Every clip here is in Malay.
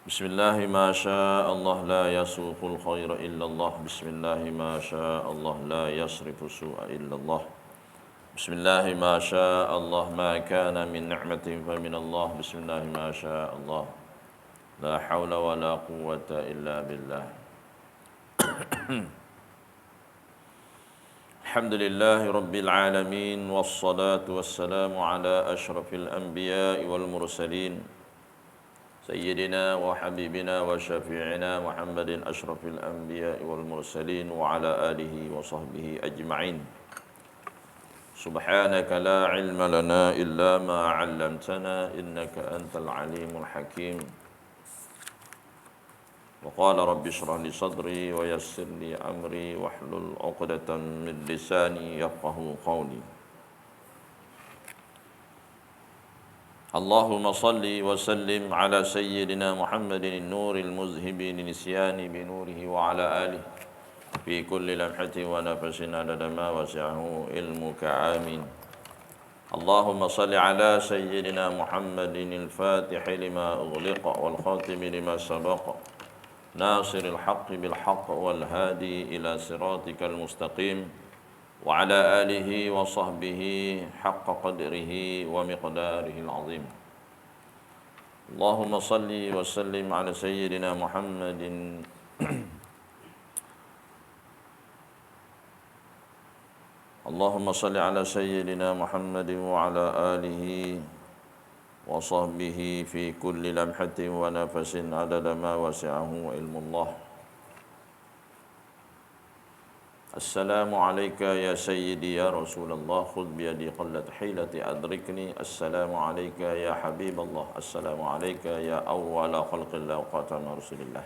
Bismillah ma syaa Allah la yasuqul khaira illa Allah. Bismillah ma syaa Allah la yasrifu su'a illa Allah. Bismillah ma syaa Allah ma kana min ni'matin fa min Allah. Bismillah ma syaa Allah la haula wa la quwwata illa billah. Alhamdulillahi rabbil alamin wassalatu wassalamu ala asyrafil anbiya'i wal mursalin سيدنا وحبيبنا وشفيعنا محمد أشرف الأنبياء والمرسلين وعلى آله وصحبه أجمعين سبحانك لا علم لنا إلا ما علمتنا إنك أنت العليم الحكيم وقال رب اشرح لي صدري ويسر لي أمري واحلل عقدة من لساني يفقهوا قولي اللهم صل وسلم على سيدنا محمد النور المذهب للنسيان بنوره وعلى آله في كل لمحة ونفس عدد ما وسعه علمك آمين. اللهم صل على سيدنا محمد الفاتح لما أغلق والخاتم لما سبق ناصر الحق بالحق والهادي إلى صراطك المستقيم وعلى آله وصحبه حق قدره ومقداره العظيم. اللهم صل وسلم على سيدنا محمد اللهم صل على سيدنا محمد وعلى آله وصحبه في كل لمحة ونفس عدد ما وسعه علم الله. السلام عليك يا سيدي يا رسول الله خذ بيدي قلت حيلتي أدركني. السلام عليك يا حبيب الله. السلام عليك يا أول خلق الله وخاتم رسول الله.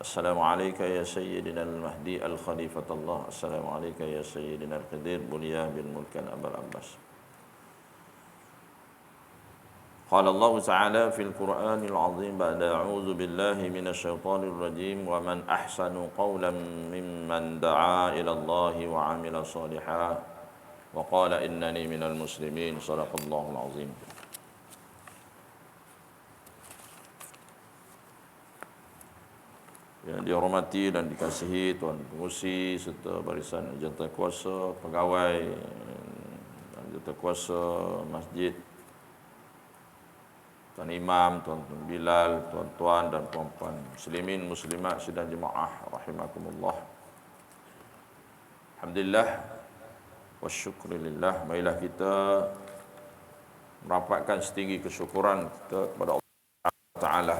السلام عليك يا سيدنا المهدي الخليفة الله. السلام عليك يا سيدنا القدير بنيان بن ملكان أبا العباس. قال الله تعالى في القرآن العظيم بعد أعوذ بالله من الشيطان الرجيم ومن أحسن قولا ممن دعا إلى الله وعمل صالحا وقال إنني من المسلمين. صدق الله العظيم. Yang dihormati dan dikasihi Tuan Pengurusi serta barisan Jawatan pegawai dan Jawatan masjid, Tuan Imam, Tuan Bilal, tuan-tuan dan puan-puan muslimin muslimat sidang jemaah rahimakumullah. Alhamdulillah wa syukurillah. Marilah kita merapatkan setinggi kesyukuran kita kepada Allah Ta'ala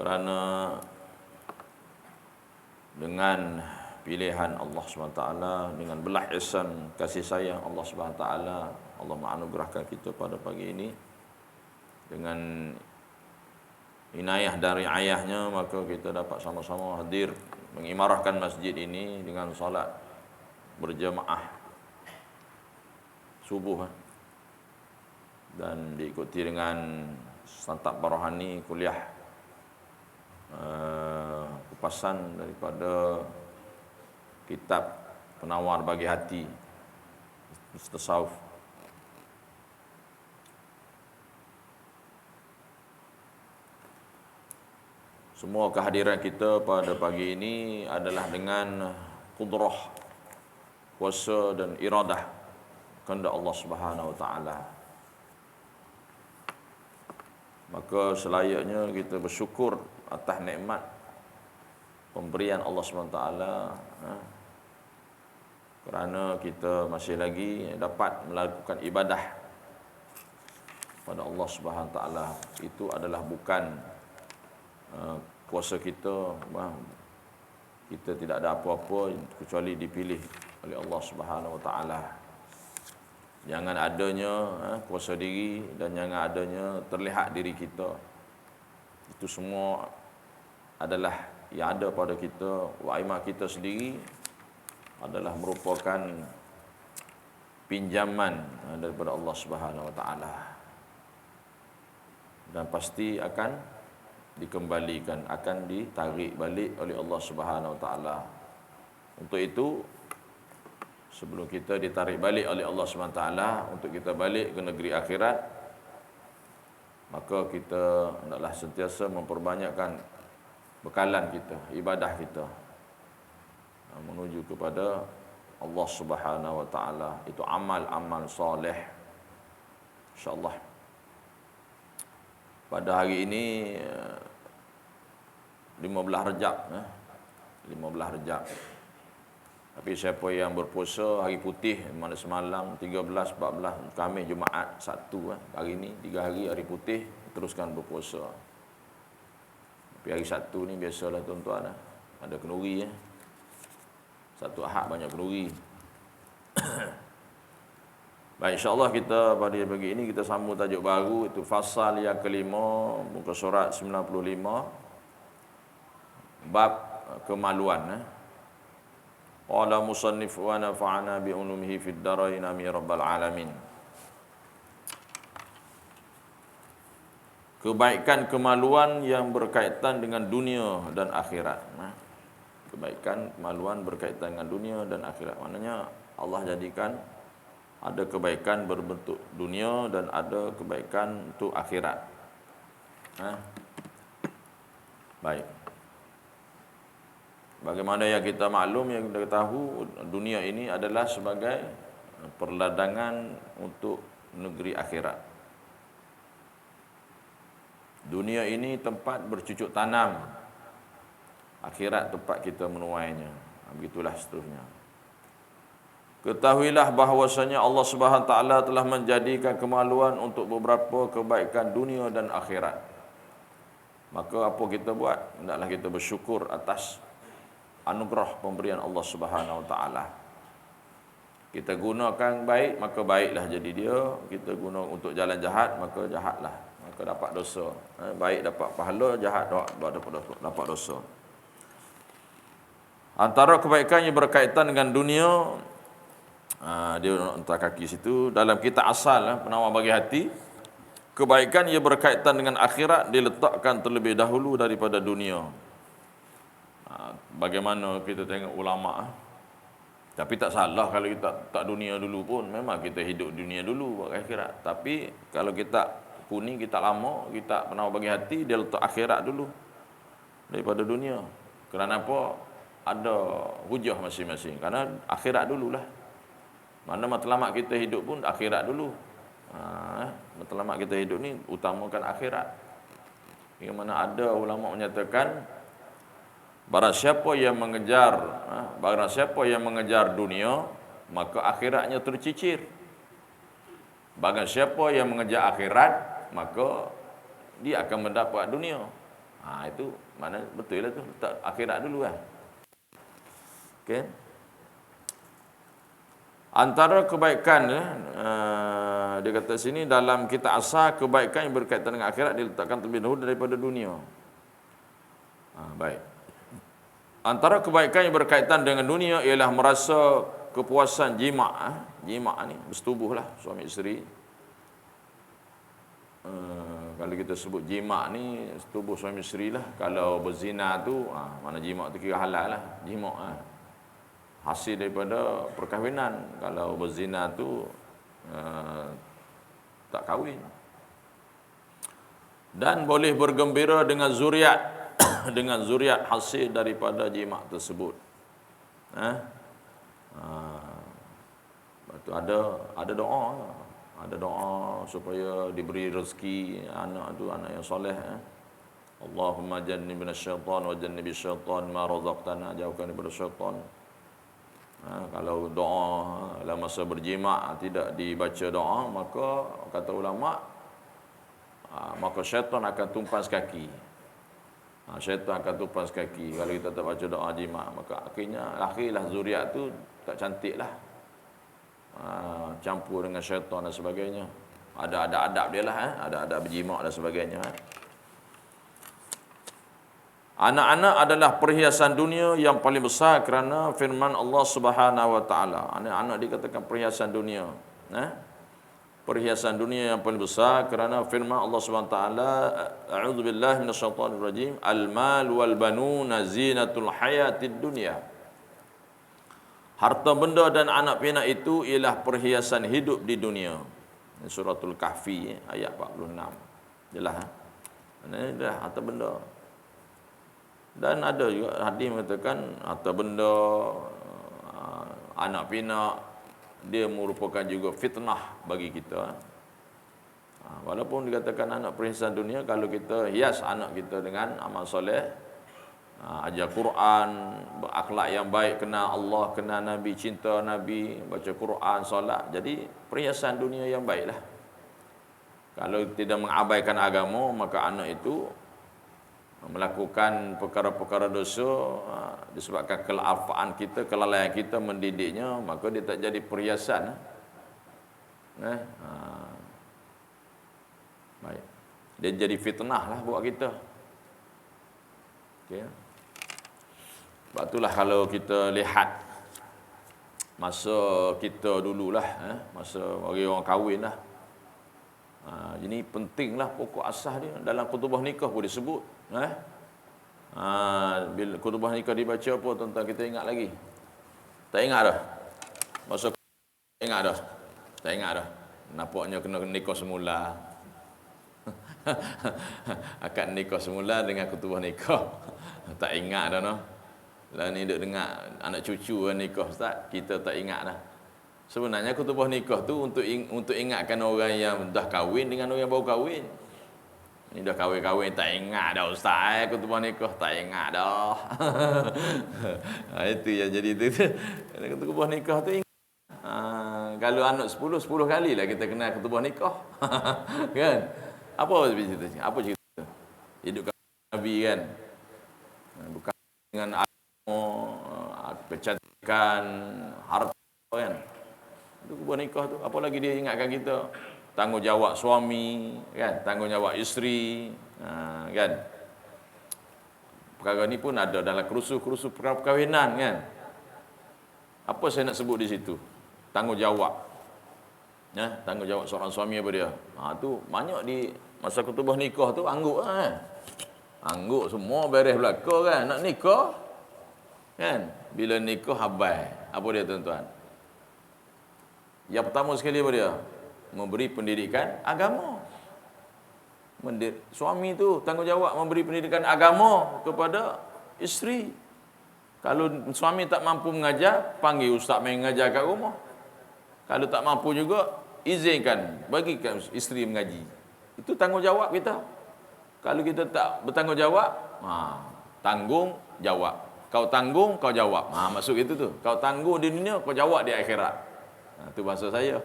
kerana dengan pilihan Allah SWT, dengan belah ihsan kasih sayang Allah SWT, Allah menganugerahkan kita pada pagi ini dengan inayah dari ayahnya, maka kita dapat sama-sama hadir mengimarahkan masjid ini dengan solat berjamaah subuh dan diikuti dengan santap rohani kuliah kupasan daripada kitab Penawar Bagi Hati Tasawuf. Semua kehadiran kita pada pagi ini adalah dengan kudrah, kuasa dan iradah kehendak Allah Subhanahu Wa Taala. Maka selayaknya kita bersyukur atas nikmat pemberian Allah Subhanahu Wa Taala, kerana kita masih lagi dapat melakukan ibadah pada Allah Subhanahu Wa Taala. Itu adalah bukan kuasa kita. Kita tidak ada apa-apa kecuali dipilih oleh Allah Subhanahu Wa Taala. Jangan adanya kuasa diri dan jangan adanya terlihat diri kita. Itu semua adalah yang ada pada kita. Wa'imah kita sendiri adalah merupakan pinjaman daripada Allah Subhanahu Wa Taala, dan pasti akan dikembalikan, akan ditarik balik oleh Allah Subhanahu Wa Taala. Untuk itu, sebelum kita ditarik balik oleh Allah Subhanahu Wa Taala untuk kita balik ke negeri akhirat, maka kita hendaklah sentiasa memperbanyakkan bekalan kita, ibadah kita menuju kepada Allah Subhanahu wa taala. Itu amal-amal soleh. Insya-Allah. Pada hari ini 15 Rejab 15 Rejab. Tapi siapa yang berpuasa hari putih, mana semalam 13, 14, Khamis, Jumaat, Sabtu hari ini 3 hari hari putih, teruskan berpuasa. Tapi hari Sabtu ni biasalah tuan-tuan ada kenduri Sabtu Ahad banyak kenduri. Baik, insya-Allah kita pada pagi ini kita sambung tajuk baru, itu fasal yang kelima, muka surat 95, bab kemaluan. Qala musannif wa nafa'ana bi ulumihi fid darain amin rabbal alamin. Kebaikan kemaluan yang berkaitan dengan dunia dan akhirat. Kebaikan kemaluan berkaitan dengan dunia dan akhirat. Maknanya Allah jadikan ada kebaikan berbentuk dunia dan ada kebaikan untuk akhirat. Baik. Bagaimana yang kita maklum, yang kita tahu, dunia ini adalah sebagai perladangan untuk negeri akhirat. Dunia ini tempat bercucuk tanam, akhirat tempat kita menuainya. Begitulah seterusnya. Ketahuilah bahawasanya Allah Subhanahu Wa Taala telah menjadikan kemaluan untuk beberapa kebaikan dunia dan akhirat. Maka apa kita buat? Hendaklah kita bersyukur atas anugerah pemberian Allah Subhanahu Wa Taala. Kita gunakan baik, maka baiklah jadi dia. Kita guna untuk jalan jahat, maka jahatlah, maka dapat dosa. Baik dapat pahala, jahat dapat dosa. Antara kebaikan yang berkaitan dengan dunia, dia letak kaki situ dalam kitab asal penawar bagi hati, kebaikan yang berkaitan dengan akhirat diletakkan terlebih dahulu daripada dunia. Bagaimana kita tengok ulama, tapi tak salah kalau kita tak dunia dulu pun, memang kita hidup dunia dulu buat akhirat. Tapi kalau kita kuning, kita lama, kita penawar bagi hati, dia letak akhirat dulu daripada dunia. Kerana apa? Ada hujah masing-masing. Karena akhirat dululah. Mana matlamat kita hidup pun akhirat dulu. Matlamat kita hidup ni utamakan akhirat. Yang mana ada ulama menyatakan barang siapa yang mengejar dunia, maka akhiratnya tercicir. Barang siapa yang mengejar akhirat, maka dia akan mendapat dunia. Itu mana betul lah tu, letak akhirat dulu kan. Okay. Antara kebaikan dia kata sini dalam kitab asal, kebaikan yang berkaitan dengan akhirat diletakkan terlebih dahulu daripada dunia. Baik. Antara kebaikan yang berkaitan dengan dunia ialah merasa kepuasan jima'. Jima' ni bersetubuhlah suami isteri. Kalau kita sebut jima' ni setubuh suami isteri lah. Kalau berzina tu mana jima' tu kira halal lah. Jima' hasil daripada perkahwinan. Kalau berzina tu tak kahwin. Dan boleh bergembira dengan zuriat dengan zuriat hasil daripada jima' tersebut. Lepas tu ada doa supaya diberi rezeki anak tu, anak yang soleh. Allahumma jannibna syaitan wa jannibi syaitan ma razaqtana, jauhkan daripada syaitan. Kalau doa dalam masa berjima' tidak dibaca doa, maka kata ulama, maka syaitan akan tumpas kaki. Syaitan akan tumpas kaki kalau kita tak baca doa jima', maka akhirlah zuriat tu tak cantik lah. Campur dengan syaitan dan sebagainya. Ada adab dia lah, ada adab berjima' dan sebagainya. Anak-anak adalah perhiasan dunia yang paling besar kerana firman Allah Subhanahu Wa Taala. Anak-anak dikatakan perhiasan dunia. Perhiasan dunia yang paling besar kerana firman Allah Subhanahu Wa Taala, a'udzubillahi minasyaitonir rajim, al-mal wal banuna zinatul hayatid dunya. Harta benda dan anak pinak itu ialah perhiasan hidup di dunia. Suratul Kahfi ayat 46. Jelas ini dah harta benda. Dan ada juga hadis mengatakan harta benda, anak pinak, dia merupakan juga fitnah bagi kita. Walaupun dikatakan anak perhiasan dunia, kalau kita hias anak kita dengan amal soleh, ajar Quran, berakhlak yang baik, kenal Allah, kenal Nabi, cinta Nabi, baca Quran, solat, jadi perhiasan dunia yang baiklah. Kalau tidak mengabaikan agama, maka anak itu melakukan perkara-perkara dosa, disebabkan kelalfaan kita, kelalaian kita mendidiknya, maka dia tak jadi perhiasan. Baik. Dia jadi fitnah lah buat kita. Okey. Sebab itulah kalau kita lihat masa kita dululah, masa orang kahwin lah. Jadi pentinglah pokok asas dia. Dalam khutbah nikah pun disebut. Bila khutbah nikah dibaca apa, tuan-tuan kita ingat lagi? Tak ingat dah? Masa ingat dah? Tak ingat dah? Nampaknya kena nikah semula. Akad nikah semula dengan khutbah nikah. Tak ingat dah noh. Lah ni duk dengar anak cucu nikah ustaz, kita tak ingat dah. Sebenarnya khutbah nikah tu untuk ingatkan orang yang dah kahwin dengan orang yang baru kahwin. Ni dah kahwin-kahwin tak ingat dah ustaz, khutbah nikah tak ingat dah. Itu yang jadi tu. Khutbah nikah tu ingat. Kalau anak 10 kali lah kita kenal khutbah nikah. Kan? Apa cerita? Apa cerita? Hidup Nabi kan. Bukan dengan agama, kecantikan, harta kan. Itu khutbah nikah tu. Apa lagi dia ingatkan kita? Tanggungjawab suami, kan? Tanggungjawab isteri, kan? Perkara ni pun ada dalam kerusuh-kerusuh perkahwinan kan. Apa saya nak sebut di situ? Tanggungjawab. Tanggungjawab seorang suami apa dia? Tu banyak di masa khutbah nikah tu angguk kan. Angguk semua beres belaka kan. Nak nikah kan. Bila nikah habai. Apa dia tuan-tuan? Yang pertama sekali apa dia? Memberi pendidikan agama. Suami tu tanggungjawab memberi pendidikan agama kepada isteri. Kalau suami tak mampu mengajar, panggil ustaz main mengajar kat rumah. Kalau tak mampu juga, izinkan bagikan isteri mengaji. Itu tanggungjawab kita. Kalau kita tak bertanggungjawab, tanggung jawab. Kau tanggung, kau jawab. Maksud itu tu. Kau tanggung di dunia, kau jawab di akhirat. Itu bahasa saya.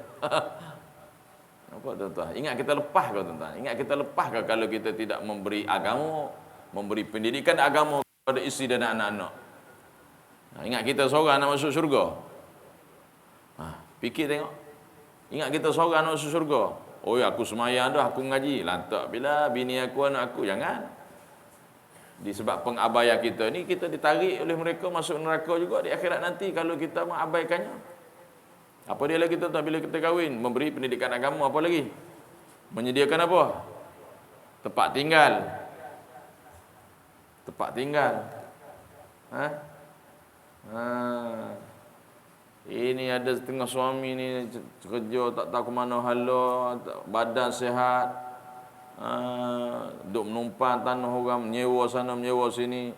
Apa tuan-tuan? Ingat kita lepas ke tuan-tuan? Ingat kita lepas ke kalau kita tidak memberi agama, memberi pendidikan agama kepada isteri dan anak-anak? Ingat kita seorang nak masuk syurga? Fikir tengok. Ingat kita seorang nak masuk syurga? Oh ya, aku semayang dah, aku mengaji. Lantak bila bini aku, anak aku. Jangan. Disebab pengabaian kita ni, kita ditarik oleh mereka masuk neraka juga di akhirat nanti kalau kita mengabaikannya. Apa dia lagi tuan-tuan bila kita kahwin? Memberi pendidikan agama, apa lagi? Menyediakan apa? Tempat tinggal. Tempat tinggal. Ini ada setengah suami ni kerja tak tahu ke mana hala, badan sihat, duk menumpang tanah orang, menyewa sana menyewa sini,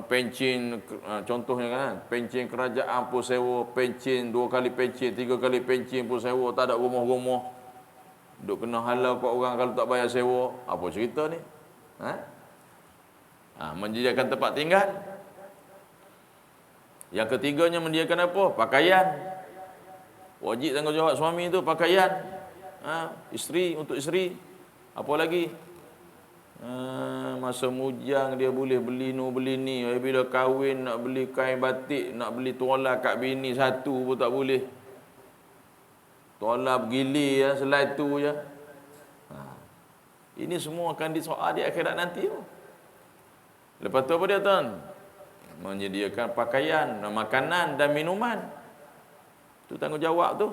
pencin contohnya kan, pencin kerajaan pun sewa, pencin 2 kali pencin, 3 kali pencin pun sewa, tak ada rumah-rumah, duk kena hala kat orang kalau tak bayar sewa. Apa cerita ni? Menyediakan tempat tinggal. Yang ketiganya menyediakan apa? Pakaian. Wajib tanggungjawab suami itu pakaian. Isteri untuk isteri. Apa lagi? Masa mujang dia boleh beli ni beli ni. Bila kahwin nak beli kain batik, nak beli tuala kat bini satu pun tak boleh. Tuala bergili selai tu je. Ini semua akan disoal di akhirat nanti. Lepas tu apa dia tuan? Menyediakan pakaian, makanan dan minuman. Itu tanggungjawab tu.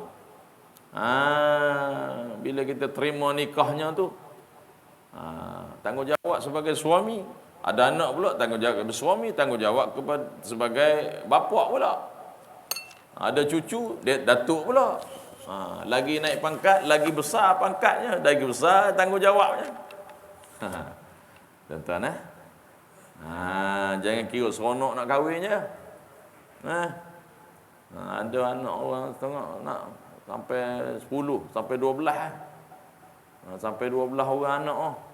Bila kita terima nikahnya tu, tanggungjawab sebagai suami. Ada anak pula tanggungjawab kepada suami, tanggungjawab kepada sebagai bapa pula. Ada cucu, dia datuk pula. Lagi naik pangkat, lagi besar pangkatnya, lagi besar tanggungjawabnya. Tuan-tuan jangan kira seronok nak kahwin je. Ada anak orang tengok nak sampai 10, sampai 12. Sampai 12 orang anak.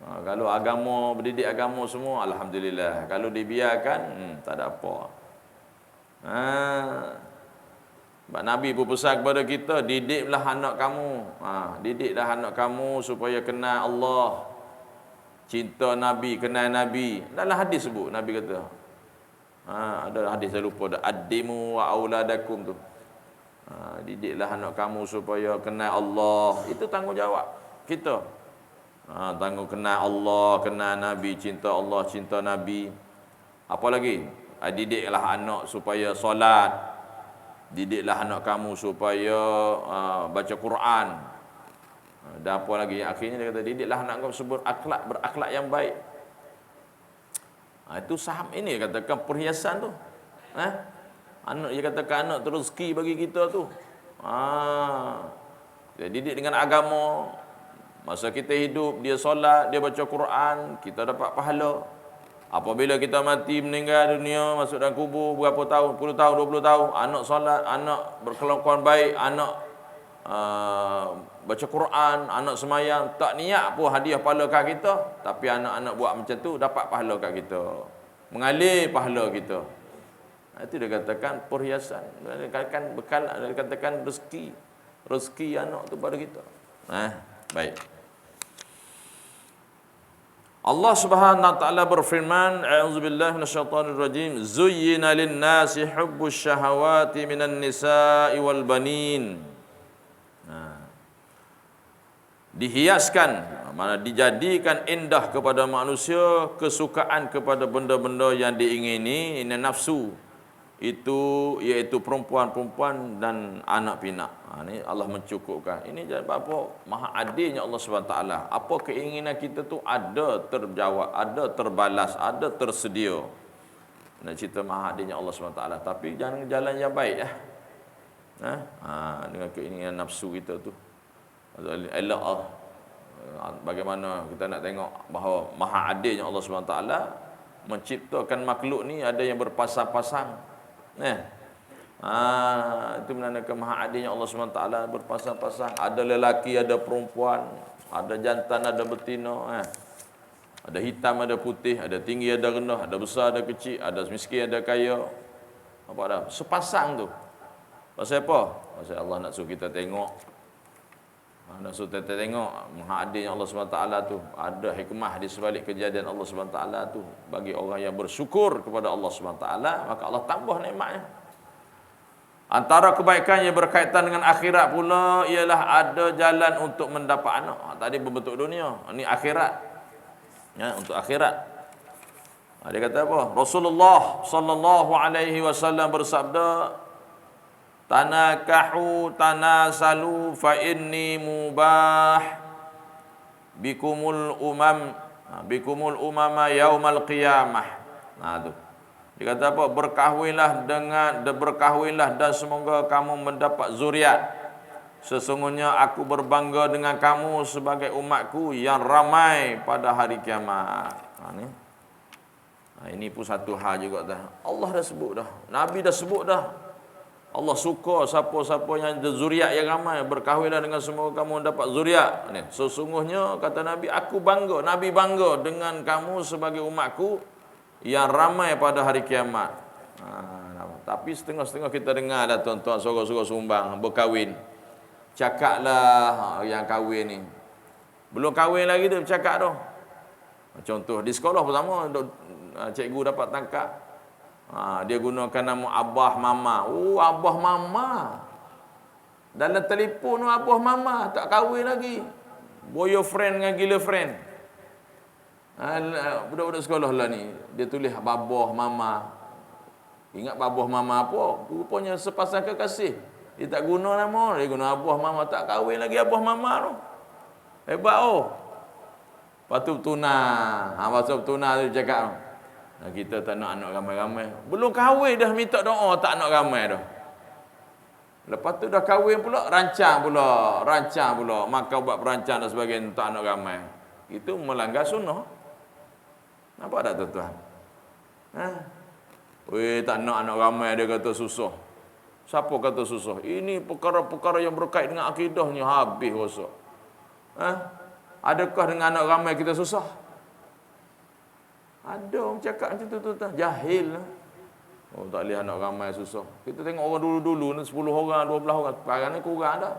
Kalau agama, berdidik agama semua, alhamdulillah. Kalau dibiarkan, tak ada apa. Sebab Nabi pun pesan kepada kita, didiklah anak kamu. Didiklah anak kamu supaya kenal Allah. Cinta Nabi, kenal Nabi. Dalam hadis sebut, Nabi kata. Ada hadis saya lupa dah. Addimu wa auladakum tu. Didiklah anak kamu supaya kenal Allah. Itu tanggungjawab kita. Tanggung kenal Allah, kenal Nabi, cinta Allah, cinta Nabi. Apa lagi? Didiklah anak supaya solat. Didiklah anak kamu supaya baca Quran. Dan apa lagi? Akhirnya dia kata, didiklah anak kamu supaya berakhlak yang baik. Itu saham ini katakan perhiasan tu. Anak, dia katakan anak tu rezeki bagi kita tu. Dia didik dengan agama. Masa kita hidup, dia solat, dia baca Quran, kita dapat pahala. Apabila kita mati, meninggal dunia, masuk dalam kubur, berapa tahun, 10 tahun, 20 tahun, anak solat, anak berkelakuan baik, anak baca Quran, anak semayang, tak niat pun hadiah pahala kat kita, tapi anak-anak buat macam tu, dapat pahala kat kita, mengalir pahala kita. Itu dia katakan perhiasan, dia katakan bekal, dia katakan rezeki anak tu pada kita. Baik. Allah Subhanahu wa taala berfirman, a'udzubillahi minasyaitonir rajim, zuyyina lin-nasi hubbus syahawati minan nisa'i wal banin. Dihiaskan, mana dijadikan indah kepada manusia kesukaan kepada benda-benda yang diingini, ini nafsu. Itu iaitu perempuan-perempuan dan anak pinak. Ini Allah mencukupkan. Ini apa? Maha adilnya Allah SWT. Apa keinginan kita tu ada terjawab, ada terbalas, ada tersedia. Nak cerita maha adilnya Allah SWT. Tapi jangan jalan yang baik dengan keinginan nafsu kita tu. Elok bagaimana kita nak tengok bahawa maha adilnya Allah SWT menciptakan makhluk ni ada yang berpasang-pasang. Itu menandakan maha adilnya Allah SWT berpasang-pasang. Ada lelaki, ada perempuan, ada jantan, ada betina, ada hitam, ada putih, ada tinggi, ada rendah, ada besar, ada kecil, ada miskin, ada kaya. Apa dah? Sepasang tu. Pasal apa? Pasal Allah nak suruh kita tengok. Nak suruh kita tengok maha adilnya Allah SWT tu. Ada hikmah di sebalik kejadian Allah SWT tu. Bagi orang yang bersyukur kepada Allah SWT, maka Allah tambah nikmatnya. Antara kebaikan yang berkaitan dengan akhirat pula ialah ada jalan untuk mendapat anak. Tadi berbentuk dunia, ini akhirat. Untuk akhirat. Dia kata apa? Rasulullah sallallahu alaihi wasallam bersabda, tanakahu tanasalu fa inni mubah bikumul umama yaumal qiyamah. Tu. Dia kata apa? Berkahwinlah dan semoga kamu mendapat zuriat. Sesungguhnya aku berbangga dengan kamu sebagai umatku yang ramai pada hari kiamat. Ini pun satu hal juga dah. Allah dah sebut dah. Nabi dah sebut dah. Allah suka siapa-siapa yang ada zuriat yang ramai, berkahwinlah dengan semua kamu dapat zuriat. Sesungguhnya kata Nabi, aku bangga, Nabi bangga dengan kamu sebagai umatku yang ramai pada hari kiamat. Tapi setengah-setengah kita dengar dah tuan-tuan suruh-suruh sumbang berkahwin. Cakaplah yang kahwin ni. Belum kahwin lagi dia bercakap tu. Contoh di sekolah pertama cikgu dapat tangkap. Dia gunakan nama abah mama. Abah mama. Dalam telefon abah mama, tak kahwin lagi. Boyfriend dengan gila friend. Budak-budak sekolah lah ni, dia tulis babah mama. Ingat babah mama apa? Rupanya sepasang kekasih. Dia tak guna nama, dia guna abah mama. Tak kahwin lagi abah mama tu. Hebat Lepas tu tunang. Lepas tu tunang tu cakap, kita tak nak anak ramai-ramai. Belum kahwin dah minta doa tak anak ramai dah. Lepas tu dah kahwin pula, rancang pula. Maka buat perancang dan sebagainya tak anak ramai. Itu melanggar sunnah. Nampak tak tuan-tuan? Weh, tak nak anak ramai dia kata susah. Siapa kata susah? Ini perkara-perkara yang berkait dengan akidahnya habis rosak. Adakah dengan anak ramai kita susah? Ada orang cakap macam tu tuan-tuan. Jahil lah. Oh, tak boleh anak ramai susah. Kita tengok orang dulu-dulu ni 10 orang, 12 orang. Sekarang ni kurang dah.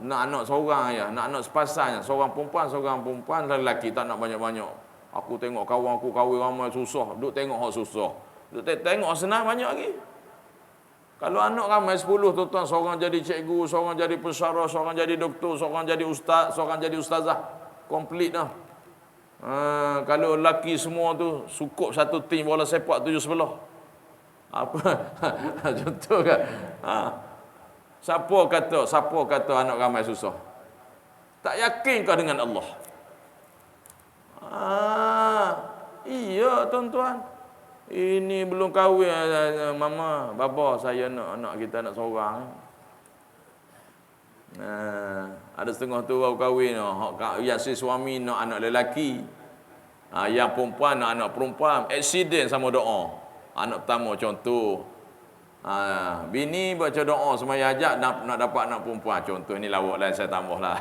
Nak anak seorang ya, nak anak sepasang, seorang perempuan, lelaki tak nak banyak-banyak. Aku tengok kawan aku kahwin ramai susah, duk tengok hak susah. Duk tengok senang banyak lagi. Kalau anak ramai 10 tuan-tuan, seorang jadi cikgu, seorang jadi pensyarah, seorang jadi doktor, seorang jadi ustaz, seorang jadi ustazah. Komplit dah. Kalau lelaki semua tu sukup satu tim bola sepak 7 sebelah. Apa? Contoh kan? Siapa kata anak ramai susah? Tak yakin kau dengan Allah? Iya tuan-tuan. Ini belum kahwin, mama, bapa, saya nak anak kita anak seorang. Ada setengah tu baru kahwin, yang si suami nak anak lelaki, yang perempuan nak anak perempuan. Aksiden sama doa. Anak pertama contoh, bini baca doa semaya hajat nak dapat anak perempuan. Contoh ni lawak lain, saya tambah lah.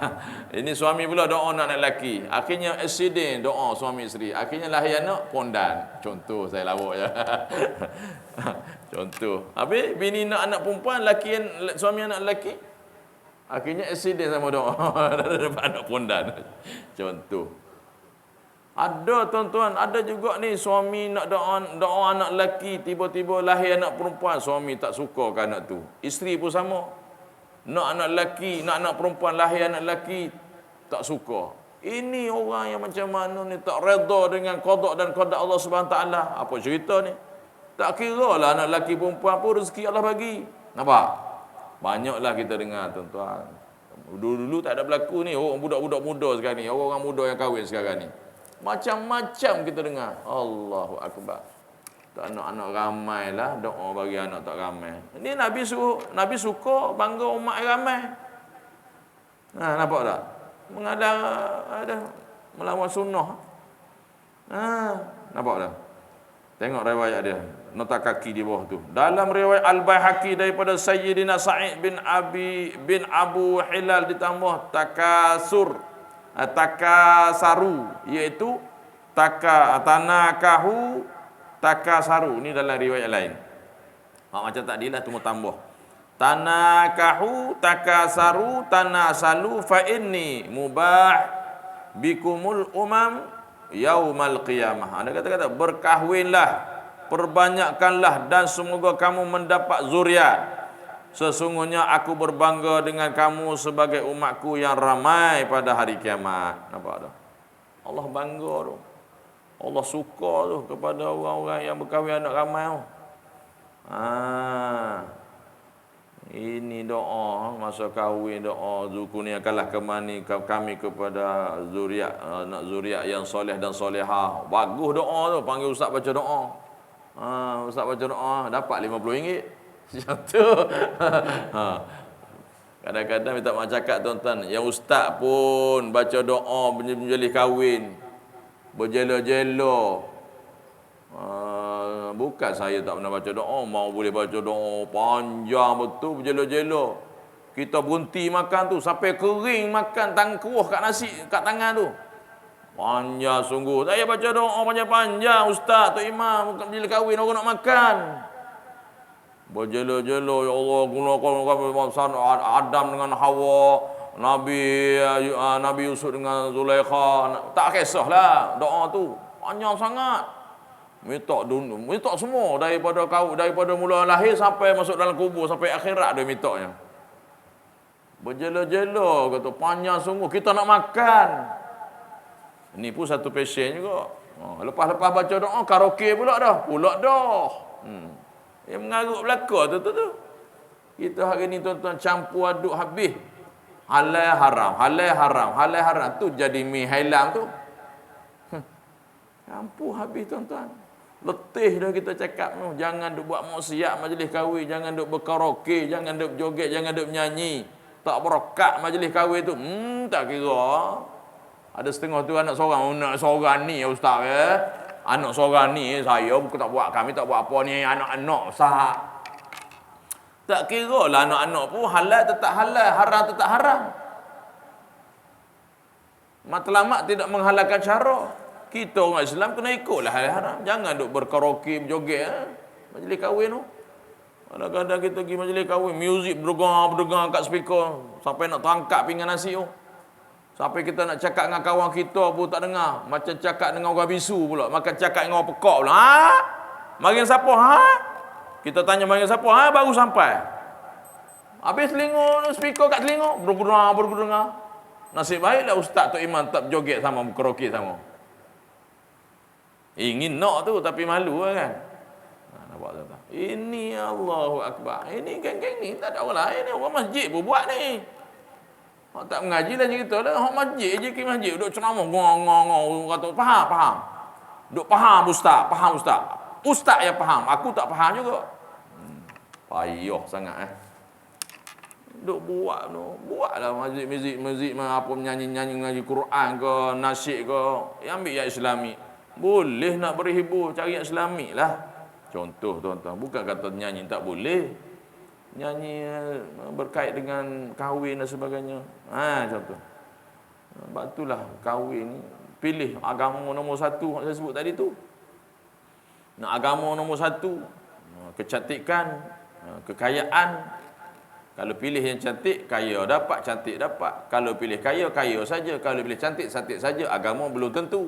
Ini suami pula doa nak anak lelaki. Akhirnya aksiden doa suami isteri. Akhirnya lahir anak pondan. Contoh, saya lawak je. Contoh. Habis bini nak anak perempuan, suami anak lelaki. Akhirnya aksiden sama doa. Dapat anak pondan. Contoh. Ada tuan-tuan, ada juga ni suami nak doa anak lelaki, tiba-tiba lahir anak perempuan, suami tak suka ke anak tu. Isteri pun sama. Nak anak lelaki, nak anak perempuan, lahir anak lelaki, tak suka. Ini orang yang macam mana ni, tak redha dengan qada dan qadar Allah Subhanahu taala. Apa cerita ni? Tak kiralah anak lelaki perempuan pun rezeki Allah bagi. Nampak? Banyaklah kita dengar tuan-tuan. Dulu-dulu tak ada berlaku ni. Oh, budak-budak muda sekarang ni, orang-orang muda yang kahwin sekarang ni. Macam-macam kita dengar. Allahu Akbar. Tak nak anak ramai lah, doa bagi anak tak ramai. Ini Nabi suka bangga umat ramai. Nampak tak? Ada melawan sunnah. Nampak tak? Tengok riwayat dia. Nota kaki di bawah tu. Dalam riwayat Al-Baihaqi daripada Sayyidina Sa'id bin Abu Hilal ditambah takasaru, iaitu tanakahu takasaru. Ini dalam riwayat lain. Macam tadi lah, cuma tambah. Tanakahu takasaru tanasalu fa inni mubah bikumul umam yaumal qiyamah. Ada kata-kata berkahwinlah, perbanyakkanlah dan semoga kamu mendapat zuriat. Sesungguhnya aku berbangga dengan kamu sebagai umatku yang ramai pada hari kiamat. Nampak tak? Allah bangga tu. Allah suka tu kepada orang-orang yang berkahwin anak ramai tu. Ini doa masa kahwin, doa zukuniakanlah kami kepada zuriat, anak zuriat yang soleh dan solehah. Bagus doa tu, panggil ustaz baca doa. Ustaz baca doa dapat RM50. Contoh. Kadang-kadang minta maaf cakap tuan-tuan, yang ustaz pun baca doa menjadi kahwin berjela-jela. Bukan saya tak pernah baca doa, mau boleh baca doa panjang betul berjela-jela. Kita berhenti makan tu sampai kering makan, keruh kat nasi kat tangan tu. Panjang sungguh. Saya baca doa panjang-panjang ustaz, tok imam, bila kahwin orang nak makan. Berjela-jela, ya Allah, gunakan Adam dengan Hawa, Nabi Yusuf dengan Zulaikha. Tak kisahlah doa tu. Panjang sangat. Minta semua daripada mula lahir sampai masuk dalam kubur, sampai akhirat dia mintanya. Berjela-jela, kata panjang sungguh, kita nak makan. Ini pun satu passion juga. Lepas-lepas baca doa, karaoke pula dah. Yang mengarut belaka tu. Kita hari ni tuan-tuan campur aduk habis. Halal haram. Tu jadi mi hailam tu. Campur habis tuan-tuan. Letih dah kita cakap tu. Jangan duk buat maksiat majlis kahwin, jangan duk berkaraoke, jangan duk joget, jangan duk menyanyi. Tak berokat majlis kahwin tu. Tak kira. Ada setengah tu anak seorang ni ya ustaz ya. Anak seorang ni saya bukan tak buat, kami tak buat apa ni anak-anak ustaz. Tak kira lah anak-anak pun halal tetap halal, haram tetap haram. Matlamat tidak menghalalkan cara. Kita orang Islam kena ikutlah halal haram. Jangan duk berkaraoke, berjoget majlis kahwin tu. Kadang-kadang kita pergi majlis kahwin, muzik berdengar kat speaker sampai nak terangkat pinggan nasi tu. Sampai kita nak cakap dengan kawan kita pun tak dengar. Macam cakap dengan orang bisu pula. Macam cakap dengan orang pekak pula. Mari siapa? Kita tanya mari siapa? Baru sampai. Habis telinga, speaker kat telinga. Berdengar. Nasib baiklah ustaz tu imam tak berjoget sama, berkaraoke sama. Ingin nak tu tapi malu lah kan. Nampak tak? Ini Allahu Akbar. Ini geng-geng ni tak ada orang lain. Orang masjid pun buat ni. Hak tak mengaji lah cerita lah. Hak masjid je ke masjid. Duk ceramah. Ngong. Kata, faham. Duk faham ustaz. Ustaz yang faham. Aku tak faham juga. Payah sangat Duk buat tu. Buatlah masjid apa menyanyi Quran ke, nasyid ke. Ambil yang Islami. Boleh nak berhibur, cari yang Islami lah. Contoh tuan-tuan. Bukan kata nyanyi tak boleh. Nyanyi berkait dengan kahwin dan sebagainya. Contoh. Sebab itulah kahwin, pilih agama nombor satu yang saya sebut tadi tu. Nak agama nombor satu, kecantikan, kekayaan. Kalau pilih yang cantik, kaya dapat, cantik dapat. Kalau pilih kaya, kaya saja. Kalau pilih cantik, cantik saja. Agama belum tentu.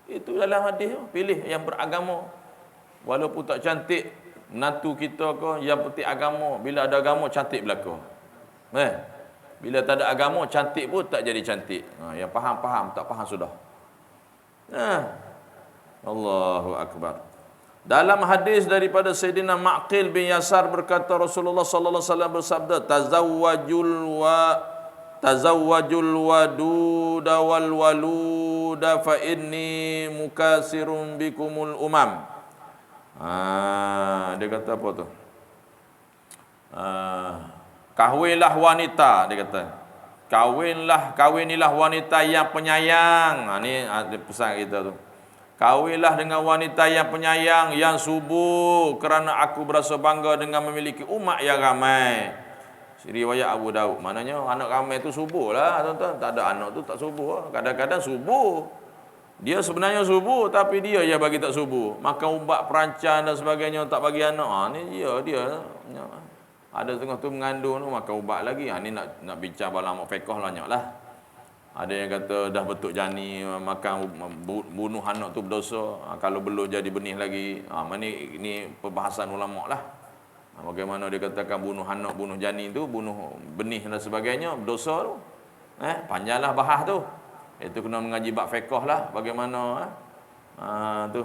Itu dalam hadis. Pilih yang beragama. Walaupun tak cantik, menantu kita ke, yang penting agama. Bila ada agama, cantik belaka. Bila tak ada agama, cantik pun tak jadi cantik. Yang faham, tak faham sudah. Allahu Akbar. Dalam hadis daripada Sayyidina Ma'qil bin Yasar berkata Rasulullah sallallahu alaihi wasallam bersabda, tazawwajul waduda wal waluda fa inni mukasirun bikumul umam. Dia kata apa tu? Kahwinlah wanita, dia kata. Kawinilah wanita yang penyayang. Ni pesan kita tu. Kawinlah dengan wanita yang penyayang, yang subur, kerana aku berasa bangga dengan memiliki umat yang ramai. Riwayat Abu Daud. Maknanya anak ramai tu subur lah, tuan-tuan. Tak ada anak tu tak subur. Kadang-kadang subur. Dia sebenarnya subur, tapi dia yang bagi tak subur. Makan ubat perancang dan sebagainya, tak bagi anak. Ni dia. Ada tengah tu mengandung tu, makan ubat lagi. Ni nak bincang balam fiqh banyak lah. Ada yang kata dah betuk janin, makan bunuh anak tu berdosa. Kalau belum jadi benih lagi. Ini perbahasan ulama lah. Bagaimana dia katakan bunuh anak, bunuh janin tu, bunuh benih dan sebagainya, berdosa tu. Panjanglah bahas tu. Itu kena mengaji bab fiqh lah. Bagaimana tu.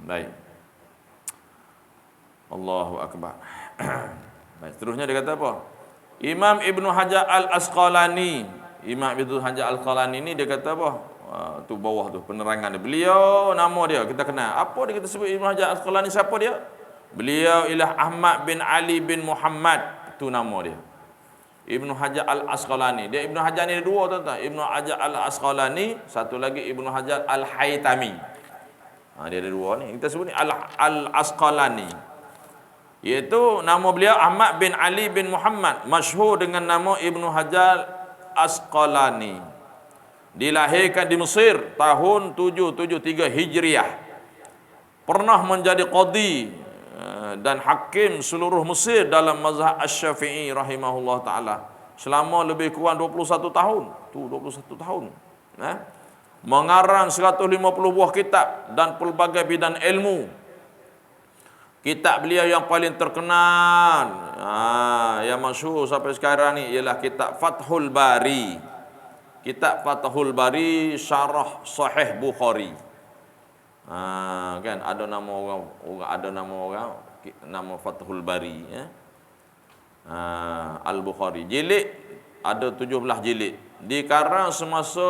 Baik. Allahu Akbar. Baik, seterusnya dia kata apa? Imam Ibnu Hajar Al-Asqalani. Imam Ibnu Hajar Al-Asqalani ni dia kata apa? Tu bawah tu penerangan dia. Beliau nama dia kita kenal. Apa dia kita sebut Ibnu Hajar Al-Asqalani, siapa dia? Beliau ialah Ahmad bin Ali bin Muhammad. Itu nama dia. Ibnu Hajar Al-Asqalani. Dia Ibnu Hajar ni ada dua tuan-tuan. Ibnu Hajar Al-Asqalani, satu lagi Ibnu Hajar Al-Haytami. Dia ada dua ni. Kita sebut ni Al-Asqalani. Iaitu nama beliau Ahmad bin Ali bin Muhammad, masyhur dengan nama Ibnu Hajar Asqalani. Dilahirkan di Mesir tahun 773 Hijriah. Pernah menjadi qadi dan hakim seluruh Mesir dalam mazhab Asy-Syafi'i rahimahullah taala selama lebih kurang 21 tahun. 21 tahun. Mengarang 150 buah kitab dan pelbagai bidang ilmu. Kitab beliau yang paling terkenal, yang masyhur sampai sekarang ni ialah kitab Fathul Bari. Kitab Fathul Bari syarah Sahih Bukhari. Kan ada nama orang nama Fathul Bari Al-Bukhari. Jilid ada 17 jilid. Dikarang semasa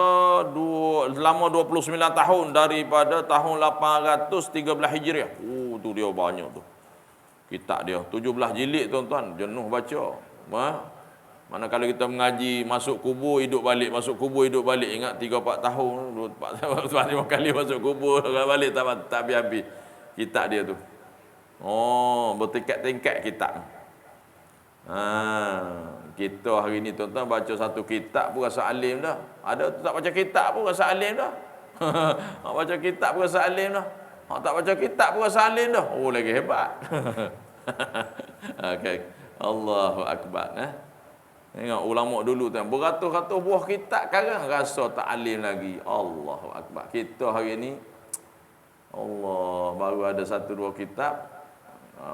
selama 29 tahun daripada tahun 813 Hijriah. Tu dia banyak tu. Kitab dia 17 jilid tuan-tuan, jenuh baca. Mana kalau kita mengaji, masuk kubur, hidup balik, masuk kubur, hidup balik. Ingat 3-4 tahun, 4 kali masuk kubur, balik tak habis-habis. Kitab dia tu. Oh, bertingkat-tingkat kitab. Kita hari ni tuan-tuan baca satu kitab pun rasa alim dah. Ada tu tak baca kitab pun rasa alim dah. Baca kitab pun rasa alim dah. Tak baca kitab pun rasa alim dah. Oh, lagi hebat. Okay. Allahu Akbar. Tengok ulama dulu tu beratus-ratus buah kitab, sekarang rasa tak alim lagi. Allahu Akbar. Kita hari ni Allah baru ada 1-2 kitab,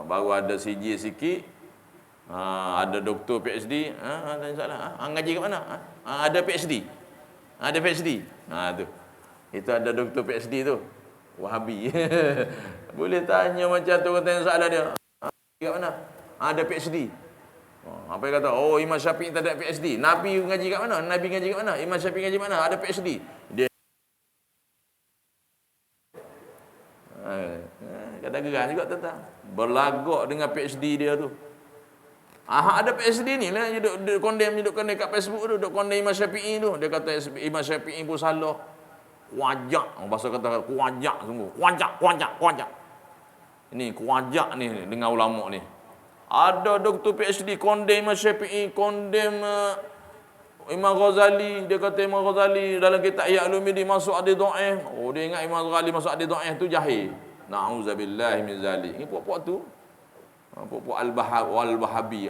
baru ada CJ sikit, ada doktor PhD, ada salah. Ngaji kat mana? Ada PhD. Ada PhD. Tu. Itu ada doktor PhD tu. Wahabi. Boleh tanya macam tu, tanya soalan dia. Kat mana? Ada PhD. Apa yang kata? Oh, Imam Syafi'i tak ada PhD. Nabi ngaji kat mana? Nabi ngaji kat mana? Imam Syafi'i ngaji mana? Ada PhD. Dia kadang-kadang juga tentang berlagak dengan PhD dia tu. Ada PhD ni lah, duduk condemn kat Facebook tu, duduk condemn Imam Syafi'i tu. Dia kata Imam Syafi'i pun salah. Kuajak, bahasa kata kuajak semua. Kuajak. Ini kuajak ni dengan ulama ni. Ada doktor PhD condemn Imam Syafi'i, condemn Imam Ghazali. Dia kata Imam Ghazali dalam kitab Ihya Ulumuddin masuk hadis dhaif. Oh, dia ingat Imam Ghazali masuk hadis dhaif tu jahil. Na'udzubillahi min zalik. Ini puak-puak tu. Puak-puak Al-Wahabi.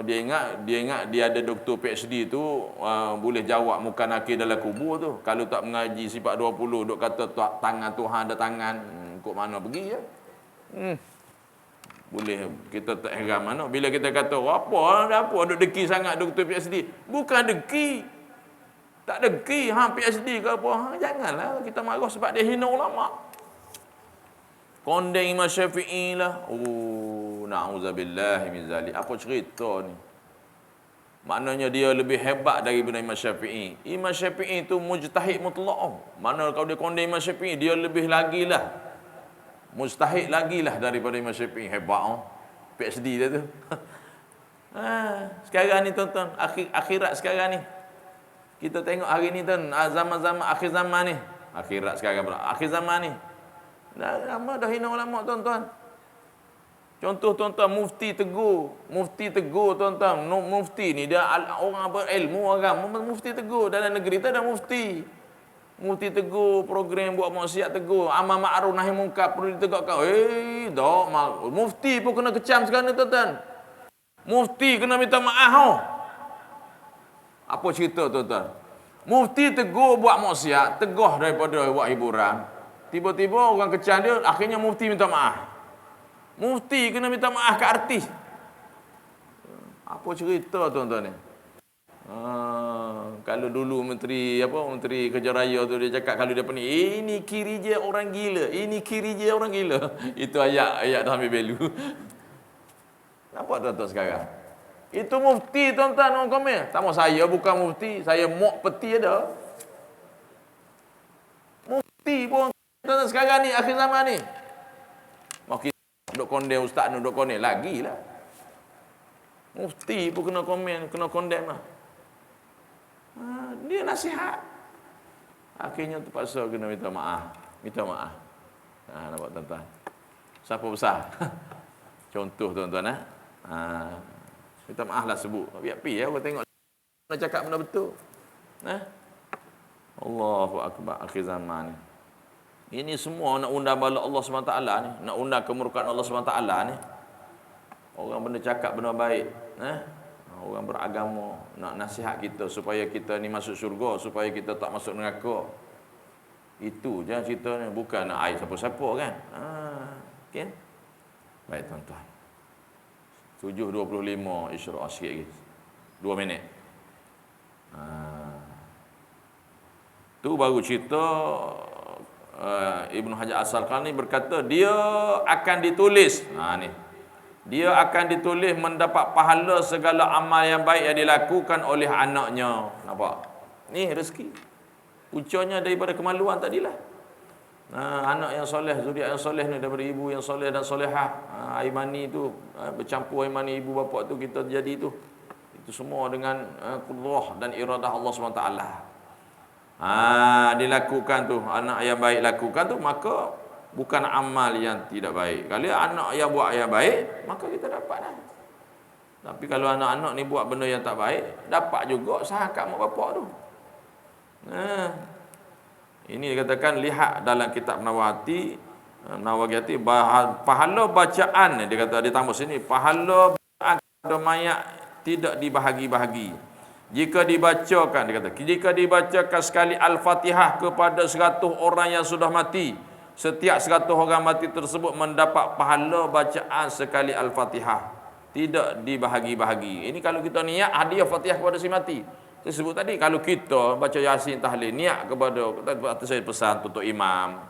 Dia ingat dia ada doktor PhD tu boleh jawab muka nakir dalam kubur tu. Kalau tak mengaji sifat 20, duk kata tangan Tuhan ada tangan, kok mana pergi ya? Boleh kita tak heran mana bila kita kata apa duk deki sangat doktor PhD. Bukan deki. Tak deki PhD ke apa. Janganlah kita marah sebab dia hina ulama. Kondeng Imam Syafi'i lah. Oh, na'udzubillahi min zalik. Apa cerita ni? Maknanya dia lebih hebat daripada Imam Syafi'i. Imam Syafi'i tu mujtahid mutlaq. Mana kalau dia kondeng Imam Syafi'i, dia lebih lagi lah. Mustahid lagi lah daripada Imam Syafi'i. Hebat PhD dia tu. Sekarang ni tuan-tuan, akhirat sekarang ni. Kita tengok hari ni tuan, zaman-zaman akhir zaman ni. Akhirat sekarang pula. Akhir zaman ni. Lama dah hina ulama tuan-tuan. Contoh tuan-tuan, mufti tegur tuan-tuan. Mufti ni dia orang berilmu agama. Mufti tegur dalam negeri tu ada mufti. Mufti tegur, program buat maksiat tegur, amal ma'ruf nahi munkar perlu ditegakkan. Mufti pun kena kecam sekarang ni tuan-tuan. Mufti kena minta maaf. Apa cerita tuan-tuan? Mufti tegur buat maksiat, tegah daripada buat hiburan. Tiba-tiba orang kecam dia, akhirnya mufti minta maaf. Mufti kena minta maaf ke artis. Apa cerita tuan-tuan ni? Kalau dulu Menteri Kerja Raya tu dia cakap kalau dia pening, ini kiri je orang gila. Itu ayat dah ambil value. Nampak tuan-tuan sekarang? Itu mufti tuan-tuan orang komen. Tak mau saya bukan mufti, saya mok peti ada. Mufti pun tuan-tuan sekarang ni akhir zaman ni. Mau kita duk kondem ustaz duk kondem lagilah. Mufti pun kena komen, kena kondem lah. Dia nasihat. Akhirnya terpaksa kena minta maaf. Nampak tuan-tuan. Siapa besar? Contoh tuan-tuan minta maaf lah sebut. Biar orang tengok nak cakap benda betul. Allahu Akbar akhir zaman ni. Ini semua nak undang bala Allah SWT ni, nak undang kemurkaan Allah SWT ni. Orang benda cakap benda baik, orang beragama nak nasihat kita supaya kita ni masuk syurga, supaya kita tak masuk neraka. Itu je cerita ni, bukan nak air siapa-siapa kan. Okay? Baik tuan-tuan. 7.25 Isyraq sikit lagi. 2 minit. Tu baru cerita Ibn Hajar As-Asqalani berkata dia akan ditulis. Ni. Dia akan ditulis mendapat pahala segala amal yang baik yang dilakukan oleh anaknya. Nampak? Ni rezeki. Puncanya daripada kemaluan tadilah. Anak yang soleh, zuriat yang soleh ni daripada ibu yang soleh dan solehah. Air mani tu, bercampur air mani ibu bapa tu kita jadi tu. Itu semua dengan qudrah dan iradah Allah SWT. Dilakukan tu, anak yang baik lakukan tu, maka bukan amal yang tidak baik. Kalau anak yang buat yang baik, maka kita dapat lah. Tapi kalau anak-anak ni buat benda yang tak baik, dapat juga sahakat mak bapak tu. Ini dikatakan, lihat dalam kitab Nawati, pahala bacaan, dia kata, dia tambah sini, pahala bacaan kepada mayat tidak dibahagi-bahagi. Jika dibacakan, dia kata, jika dibacakan sekali Al-Fatihah kepada 100 orang yang sudah mati, setiap 100 orang mati tersebut mendapat pahala bacaan sekali Al-Fatihah. Tidak dibahagi-bahagi. Ini kalau kita niat hadiah Fatihah kepada si mati. Saya sebut tadi, kalau kita baca Yasin tahlil, niat kepada, atas saya pesan tutup imam,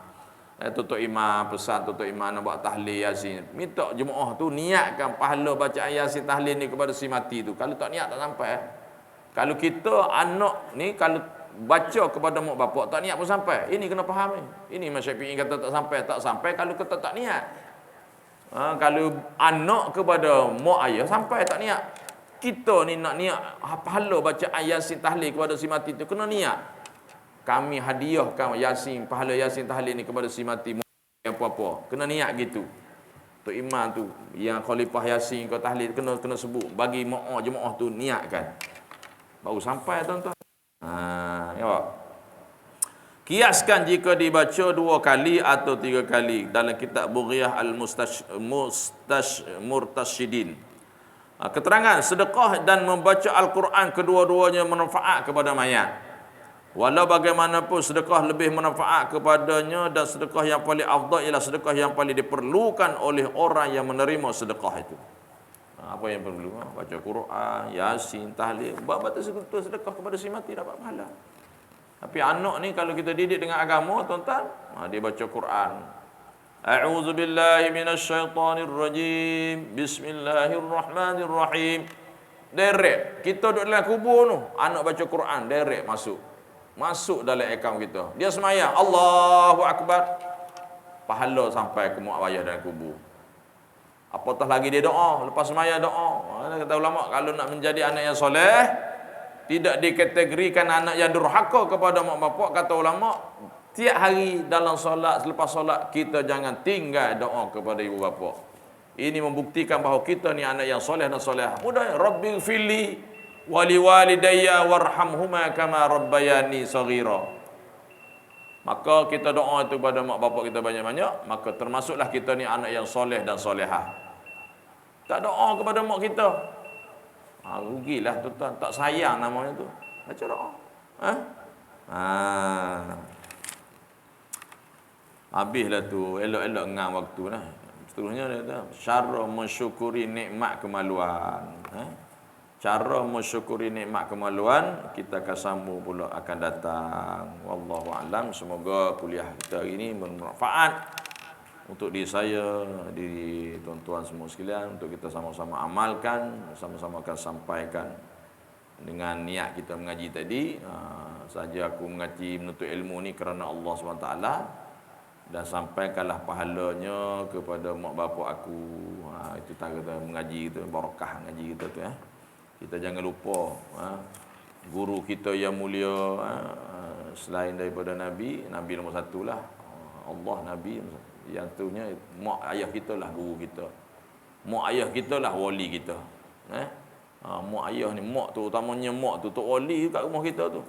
pesan tutup imam nak buat tahlil Yasin, minta jemaah tu niatkan pahala bacaan Yasin tahlil ni kepada si mati tu. Kalau tak niat tak sampai. Kalau kita anak ni, kalau baca kepada mak bapak tak niat pun sampai. Ini kena faham ni. Ini Imam Syafi'i kata tak sampai kalau kita tak niat. Kalau anak kepada mak ayah sampai tak niat. Kita ni nak niat pahala baca Yasin tahlil kepada si mati tu, kena niat. Kami hadiahkan Yasin, pahala Yasin tahlil ni kepada si mati, apa-apa. Kena niat gitu. Tok imam tu yang khalifah Yasin kau tahlil kena sebut bagi mak jemaah tu niatkan. Baru sampai tuan-tuan. Ya. Kiaskan jika dibaca 2 kali atau 3 kali dalam kitab Bughyah Al-Murtasyidin. Keterangan sedekah dan membaca Al-Quran kedua-duanya manfaat kepada mayat. Walau bagaimanapun sedekah lebih manfaat kepadanya, dan sedekah yang paling afdal ialah sedekah yang paling diperlukan oleh orang yang menerima sedekah itu. Apa yang perlu? Baca Quran, Yasin, tahlil, buat sedekah kepada si mati dapat pahala. Tapi anak ni kalau kita didik dengan agama, tuan-tuan, dia baca Quran. A'udzu billahi minasyaitonir rajim. Bismillahirrahmanirrahim. Direct. Kita duduk dalam kubur tu, anak baca Quran, direct masuk dalam akaun kita. Dia semayang, Allahu Akbar, pahala sampai ke mak ayah dalam kubur. Apatah lagi dia doa, lepas semayang doa. Kata ulama, kalau nak menjadi anak yang soleh, tidak dikategorikan anak yang durhaka kepada mak bapak, kata ulama, tiap hari dalam solat, selepas solat, kita jangan tinggal doa kepada ibu bapa. Ini membuktikan bahawa kita ni anak yang soleh dan solehah. Mudah, Rabbil fili wali walidayya warhamhuma kama rabbayani saghira. Maka kita doa itu pada mak bapak kita banyak-banyak, maka termasuklah kita ni anak yang soleh dan solehah. Tak doa kepada mak kita, rugilah tuan-tuan, tak sayang namanya tu. Baca doa. Habislah tu, elok-elok ngam waktu lah. Seterusnya dia kata, cara mensyukuri nikmat kemaluan. Cara mensyukuri nikmat kemaluan kita akan sambung pula akan datang. Wallahu a'lam. Semoga kuliah kita hari ini bermanfaat untuk diri saya, diri tuan-tuan semua sekalian, untuk kita sama-sama amalkan, sama-sama akan sampaikan dengan niat kita mengaji tadi. Saja aku mengaji menuntut ilmu ni kerana Allah SWT, dan sampaikanlah pahalanya kepada mak bapak aku. Itu tak kata mengaji itu, barakah mengaji kita tu. Kita jangan lupa guru kita yang mulia, selain daripada Nabi nombor 1 lah Allah, Nabi. Yang tuhnya mak ayah kita lah guru kita. Mak ayah kita lah wali kita. Mak ayah ni, mak tu utamanya, mak tu wali kat rumah kita tu.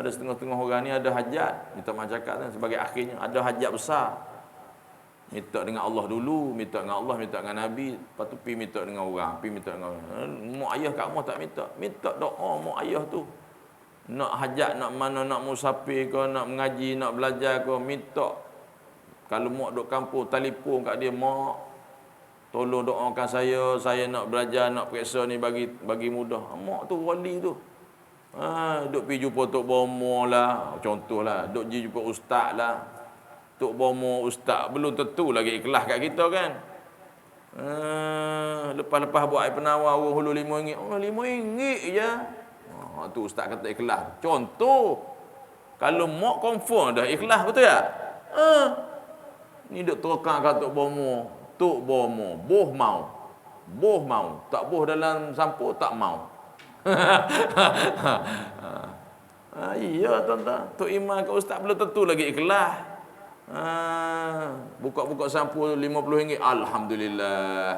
Ada setengah-setengah orang ni ada hajat, minta mak cakap kan, sebagai akhirnya ada hajat besar, minta dengan Allah dulu, minta dengan Allah, minta dengan Nabi, lepas tu pergi minta dengan orang, pergi minta dengan orang. Mak ayah kat rumah tak minta doa mak ayah tu. Nak hajat, nak mana, nak musafir ke, nak mengaji, nak belajar ke, minta. Kalau mak duduk kampung, telefon kat dia, mak tolong doakan saya nak belajar, nak periksa ni bagi mudah. Mak tu wali tu. Duk pergi jumpa Tok Bomo lah, contohlah, duk pergi jumpa ustaz lah. Tok Bomo, ustaz belum tentu lagi ikhlas kat kita kan. Lepas-lepas buat air penawar hulu RM5. RM5 je. Tu ustaz kata ikhlas. Contoh. Kalau mak confirm dah ikhlas, betul tak? Ni duk terkang kat Tok Bomo. Tok Bomo, boh mau. Boh mau. Tak boh dalam sampur, tak mau. Iya tuan-tuan. Tok Imam kat ustaz belum tentu lagi ikhlas. Buka-buka sampul RM50. Alhamdulillah.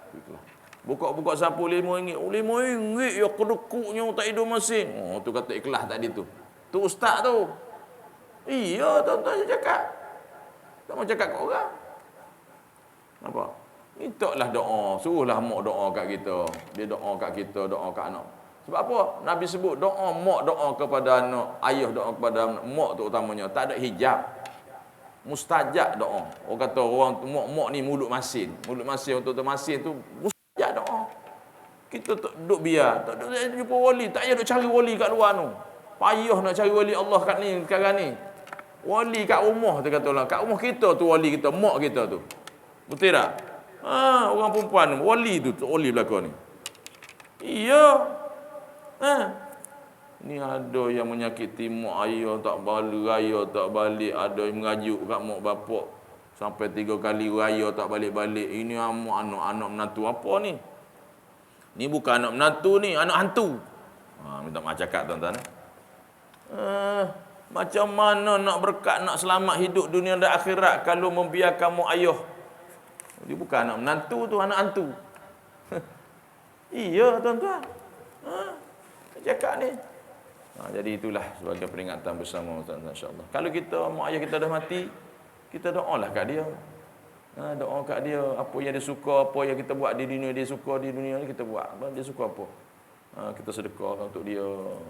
Ikhlas. Buka-buka sampul RM5. Oh, RM5 ya kedekuknya tak hidup masing. Oh, tu kata ikhlas tadi tu. Tu ustaz tu. Iya tuan-tuan saya cakap. Tak mau cakap kat orang. Nampak? Mintalah doa. Suruhlah mak doa kat kita. Dia doa kat kita, doa kat anak. Sebab apa? Nabi sebut doa mak doa kepada anak, ayah doa kepada anak, mak tu utamanya. Tak ada hijab. Mustajab doa. Orang kata orang mak ni mulut masin. Mulut masin untuk masin tu mustajab doa. Kita tak duduk biar, tak duduk jumpa wali, tak payah duk cari wali kat luar tu. Payah nak cari wali Allah kat ni sekarang ni. Wali kat rumah tu kata orang. Kat rumah kita tu wali kita, mak kita tu. Betul tak? Orang perempuan wali tu, wali belakang ni. Iya. Ni ada yang menyakiti mak ayah tak balik, raya tak balik, ada yang mengajuk kat mak bapak sampai 3 kali raya tak balik-balik. Ini anak menantu apa ni? Ni bukan anak menantu ni, anak hantu. Minta maaf cakap tuan-tuan. Macam mana nak berkat, nak selamat hidup dunia dan akhirat kalau membiarkan mak ayah? Dia bukan anak menantu tu, anak hantu. Iya tuan-tuan. Cakap ni. Jadi itulah sebagai peringatan bersama tuan-tuan insya-Allah. Kalau kita mak ayah kita dah mati, kita doalah kat dia. Doa kat dia, apa yang dia suka, apa yang kita buat di dunia dia suka di dunia ni kita buat. Dia suka apa? Kita sedekah untuk dia,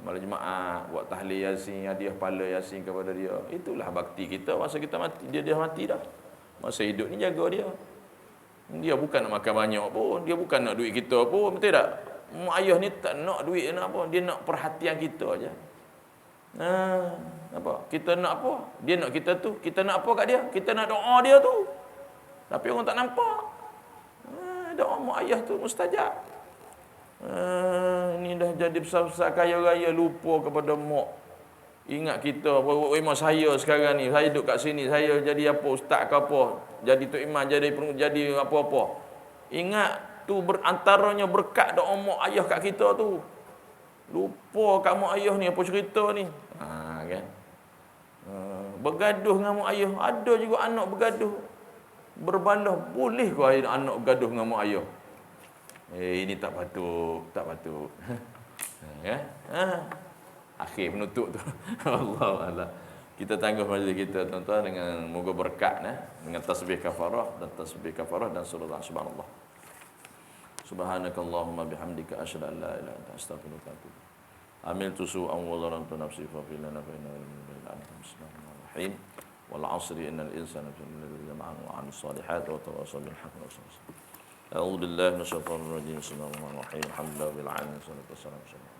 malam Jumaat, buat tahlil Yasin, hadiah pahala Yasin kepada dia. Itulah bakti kita masa kita mati. Dia dah mati dah. Masa hidup ni jaga dia. Dia bukan nak makan banyak pun, dia bukan nak duit kita pun, betul tak? Mak ayah ni tak nak duit, nak apa? Dia nak perhatian kita aja. Apa? Kita nak apa? Dia nak kita tu. Kita nak apa kat dia? Kita nak doa dia tu. Tapi orang tak nampak. Doa mak ayah tu mustajab. Ni dah jadi besar-besar kaya raya, lupa kepada mak. Ingat kita, imam saya sekarang ni, saya duduk kat sini, saya jadi apa, ustaz ke apa, jadi tok imam, jadi apa-apa. Ingat tu berantaranya berkat doa mak ayah kat kita tu. Lupa kat mak ayah ni apa cerita ni. Kan. Bergaduh dengan mak ayah, ada juga anak bergaduh. Berbalah, boleh ke anak bergaduh dengan mak ayah? Ini tak patut, tak patut. Ya. Akhir penutup tu. Allah. Kita tangguh majlis kita tuan-tuan dengan moga berkat dengan tasbih kafarah dan surah subhanallah. Subhanakallahumma bihamdika asyhadu an la ilaha illa anta astaghfiruka wa atubu. Amiltu su'an wa zalamtu nafsi fa fi lana fa inna lillahi anta bismillahirrahmanirrahim. Wal 'asri innal insana lafi jama'an wa 'amil salihati wa tawassaw bil haqqi wa tawassaw. A'udzu billahi minasyaitonir rajim. Bismillahirrahmanirrahim. Alhamdulillahi alamin. Wassalatu wassalamu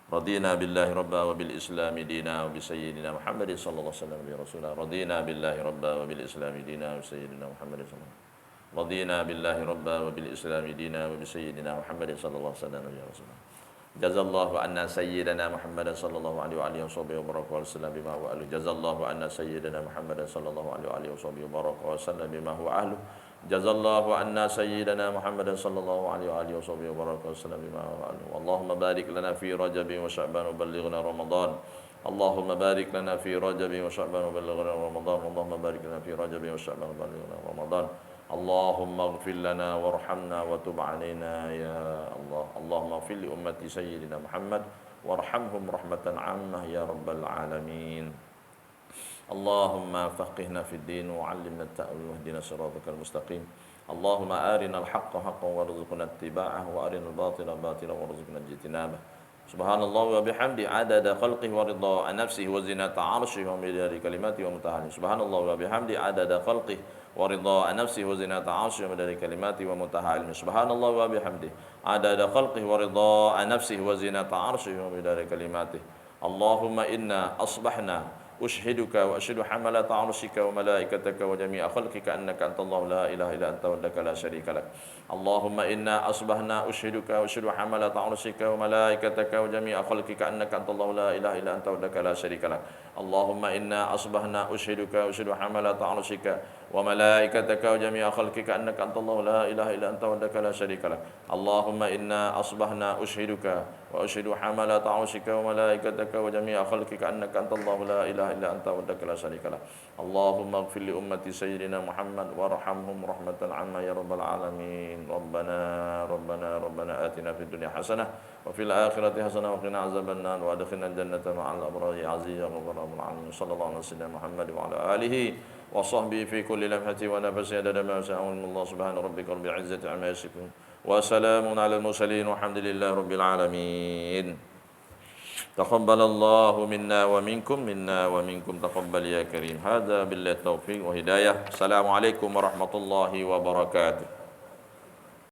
Radina billahi rabba wa bil islami dina wa bi sayyidina Muhammadin sallallahu alaihi wasallam ya rasulullah. Radina billahi rabba wa bil islami dina wa bi sayyidina Muhammadin sallallahu alaihi wasallam. Radina billahi rabba wa bil islami dina wa bi sayyidina Muhammadin sallallahu alaihi wasallam ya rasulullah. Jazallahu anna sayyidina Muhammadan sallallahu alaihi wa alihi wasallam bima huwa ahlu. Jazallahu anna sayyidina Muhammadan sallallahu alaihi wa sallam bima huwa ahlu. Jazallahu anna sayyidina Muhammadan sallallahu alaihi wasallam bima huwa ahlu. Allahumma barik lana fi Rajab wa Sya'ban wa ballighna Ramadan. Allahumma barik lana fi Rajab wa Sya'ban wa ballighna Ramadan. Allahumma barik lana fi Rajab wa Sya'ban wa ballighna Ramadan. Allahumma ighfir lana warhamna wa tub 'alaina ya Allah. Allahumma ighfir li ummati sayyidina Muhammad warhamhum rahmatan 'ammah ya rabbal alamin. Allahumma faqihna fid din wa 'allimna at-ta'wil wahdina siratal mustaqim. Allahumma arina al-haqqa haqqan warzuqna ittiba'ahu wa arina al-batila batilan warzuqna ijtinabah. Subhanallah wa bihamdi adada khalqihi wa ridha nafsihi wa zinata 'arshihi wa midada kalimatihi wa mutahali. Subhanallah wa bihamdi adada khalqihi wa ridha nafsihi wa zinata 'arshihi wa midada kalimatihi wa mutahali. Subhanallah wa bihamdi adada khalqihi wa ridha nafsihi wa zinata 'arshihi wa midada kalimatihi. Allahumma inna asbahna أشهدك وأشهد حملة عرشك وملائكتك وجميع خلقك أنك أنت الله لا إله إلا أنت وحدك لا شريك لك. اللهم إنا أصبحنا أشهدك وأشهد حملة عرشك وملائكتك وجميع خلقك أنك أنت الله لا إله إلا أنت وحدك لا شريك لك. اللهم إنا أصبحنا أشهدك وأشهد حملة عرشك وملائكتك وجميع خلقك أنك أنت الله لا إله إلا أنت وحدك لا شريك لك. اللهم إنا أصبحنا أشهدك وأشهد حملة عرشك وملائكتك وجميع خلقك أنك أنت الله لا إله إلا أنت وحدك لا شريك لك. اللهم اغفر لأمة سيدنا محمد وارحمهم رحمة عما يا رب العالمين. ربنا آتنا في الدنيا حسنة وفي الآخرة حسنة وقنا عذاب النار وأدخلنا الجنة مع الأبرار عزيز يا رب العالمين. صلى الله على سيدنا محمد وعلى آله وصحبه في كل لمحة ونفس عدد ما شاء الله. سبحان ربك رب العزة عما يصفون وسلام على المرسلين والحمد لله رب العالمين. تقبل الله منا ومنكم تقبل يا كريم. هذا بالله التوفيق وهداية. السلام عليكم ورحمة الله وبركاته.